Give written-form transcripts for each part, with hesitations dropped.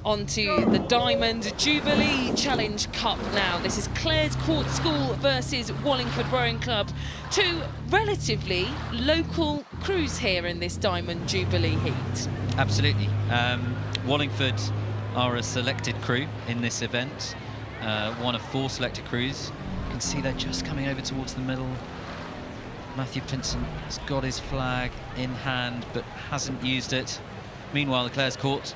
Onto the Diamond Jubilee Challenge Cup now. This is Clare's Court School versus Wallingford Rowing Club. Two relatively local crews here in this Diamond Jubilee heat. Absolutely. Wallingford are a selected crew in this event. One of 4 selected crews. You can see they're just coming over towards the middle. Matthew Pinson has got his flag in hand but hasn't used it. Meanwhile, the Clare's Court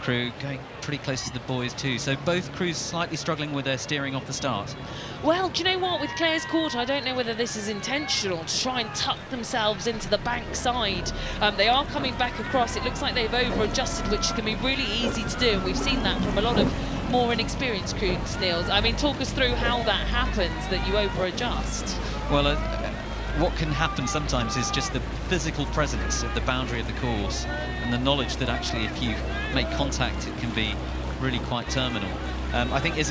crew going pretty close to the boys too, so both crews slightly struggling with their steering off the start. Well, do you know what, with Clare's Court, I don't know whether this is intentional to try and tuck themselves into the bank side. They are coming back across. It looks like they've over-adjusted, which can be really easy to do, and we've seen that from a lot of more inexperienced crews, Niels. I mean, talk us through how that happens, that you over-adjust. Well, what can happen sometimes is just the physical presence of the boundary of the course and the knowledge that actually if you make contact it can be really quite terminal. I think it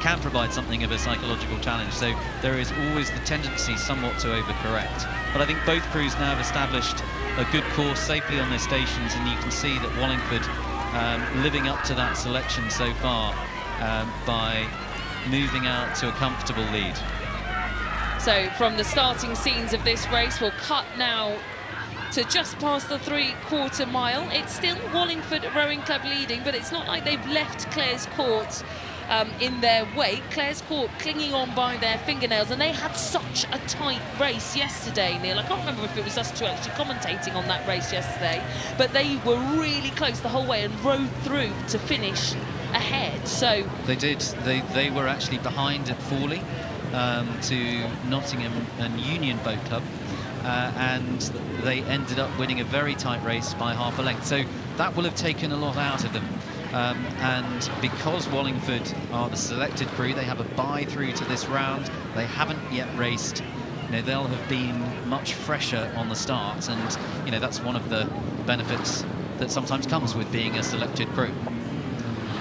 can provide something of a psychological challenge, so there is always the tendency somewhat to overcorrect. But I think both crews now have established a good course safely on their stations, and you can see that Wallingford living up to that selection so far by moving out to a comfortable lead. So from the starting scenes of this race, we'll cut now to just past the 3/4 mile. It's still Wallingford Rowing Club leading, but it's not like they've left Clare's Court in their wake. Clare's Court clinging on by their fingernails, and they had such a tight race yesterday, Neil. I can't remember if it was us two actually commentating on that race yesterday, but they were really close the whole way and rode through to finish ahead. So they did. They were actually behind at Forley to Nottingham and Union Boat Club, and they ended up winning a very tight race by half a length. So that will have taken a lot out of them. And because Wallingford are the selected crew, they have a bye through to this round. They haven't yet raced. You know, they'll have been much fresher on the start, and you know that's one of the benefits that sometimes comes with being a selected crew.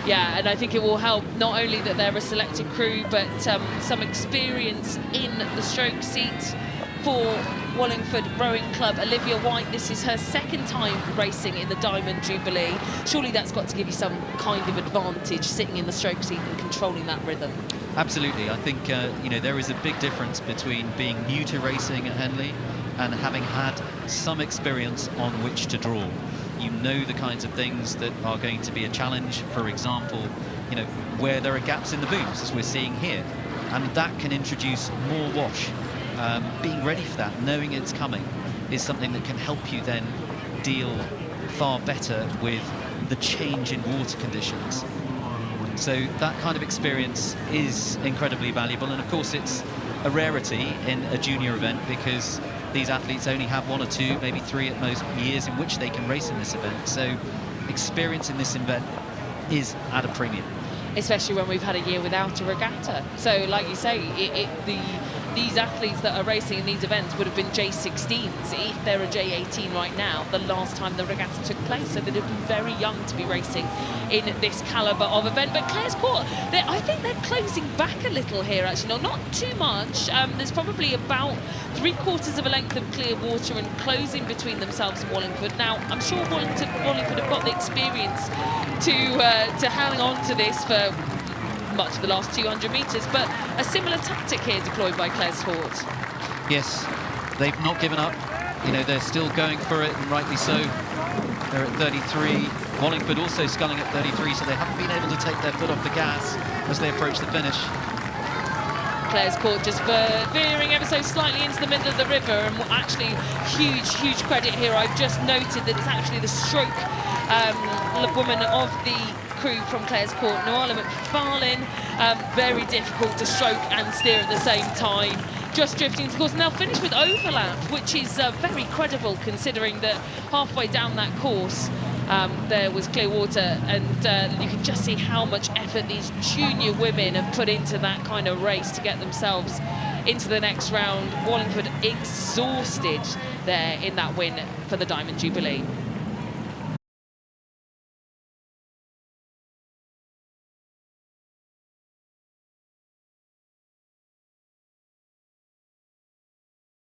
Yeah, and I think it will help not only that they're a selected crew, but some experience in the stroke seat for Wallingford Rowing Club. Olivia White, this is her second time racing in the Diamond Jubilee. Surely that's got to give you some kind of advantage, sitting in the stroke seat and controlling that rhythm. Absolutely. I think you know, there is a big difference between being new to racing at Henley and having had some experience on which to draw. You know the kinds of things that are going to be a challenge. For example, you know, where there are gaps in the booms, as we're seeing here, and that can introduce more wash. Being ready for that, knowing it's coming, is something that can help you then deal far better with the change in water conditions. So that kind of experience is incredibly valuable, and of course it's a rarity in a junior event because these athletes only have 1 or 2, maybe 3 at most years in which they can race in this event. So experience in this event is at a premium. Especially when we've had a year without a regatta. So like you say, these athletes that are racing in these events would have been J16s if they're a J18 right now, the last time the regatta took place. So they'd have been very young to be racing in this calibre of event. But Clare's Court, I think they're closing back a little here, actually. No, not too much. There's probably about 3/4 of a length of clear water and closing between themselves and Wallingford. Now, I'm sure Wallingford have got the experience to hang on to this for much of the last 200 metres, but a similar tactic here deployed by Clare's Court. Yes, they've not given up. You know, they're still going for it, and rightly so. They're at 33. Wallingford also sculling at 33, so they haven't been able to take their foot off the gas as they approach the finish. Clare's Court just veering ever so slightly into the middle of the river, and actually huge credit here. I've just noted that it's actually the stroke woman of the crew from Clare's Court, Noala McFarlane. Very difficult to stroke and steer at the same time. Just drifting to course, and they'll finish with overlap, which is very credible considering that halfway down that course there was clear water, and you can just see how much effort these junior women have put into that kind of race to get themselves into the next round. Wallingford exhausted there in that win for the Diamond Jubilee.